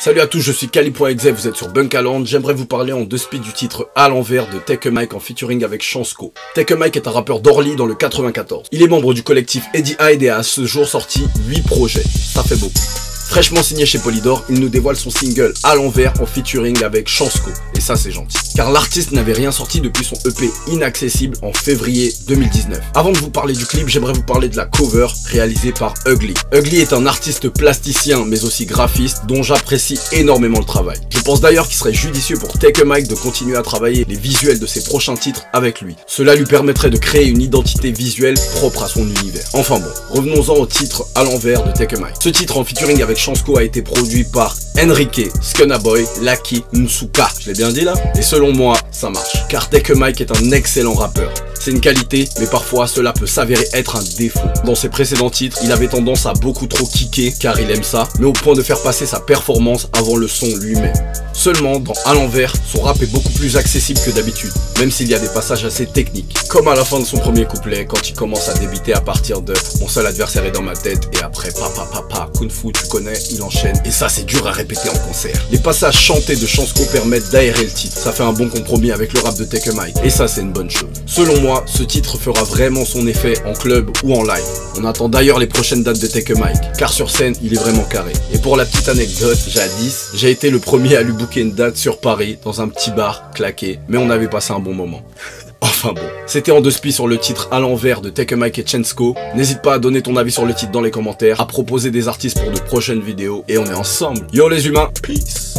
Salut à tous, je suis Kali.exe, vous êtes sur Bunkaland. J'aimerais vous parler en deux speed du titre À l'envers de Take a Mike en featuring avec Chansco. Take a Mike est un rappeur d'Orly dans le 94. Il est membre du collectif Eddie Hyde et a à ce jour sorti 8 projets. Ça fait beaucoup. Fraîchement signé chez Polydor, il nous dévoile son single À l'envers en featuring avec Chansco. Et ça c'est gentil. Car l'artiste n'avait rien sorti depuis son EP Inaccessible en février 2019. Avant de vous parler du clip, j'aimerais vous parler de la cover réalisée par Ugly. Ugly est un artiste plasticien mais aussi graphiste dont j'apprécie énormément le travail. Je pense d'ailleurs qu'il serait judicieux pour Take a Mike de continuer à travailler les visuels de ses prochains titres avec lui. Cela lui permettrait de créer une identité visuelle propre à son univers. Enfin bon, revenons-en au titre À l'envers de Take a Mike. Ce titre en featuring avec Chansco a été produit par Enrique, Skunna Boy, Lucky, Nsuka. Je l'ai bien dit là? Et selon moi, ça marche. Car Take a Mike est un excellent rappeur. C'est une qualité, mais parfois cela peut s'avérer être un défaut. Dans ses précédents titres, il avait tendance à beaucoup trop kicker, car il aime ça, mais au point de faire passer sa performance avant le son lui-même. Seulement, dans À l'envers, son rap est beaucoup plus accessible que d'habitude, même s'il y a des passages assez techniques. Comme à la fin de son premier couplet, quand il commence à débiter à partir de « Mon seul adversaire est dans ma tête » et après « Papa, Kung Fu, tu connais », il enchaîne. Et ça, c'est dur à répéter en concert. Les passages chantés de Chansco permettent d'aérer le titre. Ça fait un bon compromis avec le rap de Take a Mike, et ça, c'est une bonne chose. Selon moi, ce titre fera vraiment son effet en club ou en live. On attend d'ailleurs les prochaines dates de Take a Mike, car sur scène, il est vraiment carré. Et pour la petite anecdote, jadis, j'ai été le premier à lui booker une date sur Paris, dans un petit bar, claqué, mais on avait passé un bon moment. Enfin bon, c'était en deux spies sur le titre À l'envers de Take a Mike et Chansco. N'hésite pas à donner ton avis sur le titre dans les commentaires, à proposer des artistes pour de prochaines vidéos, et on est ensemble. Yo les humains, peace.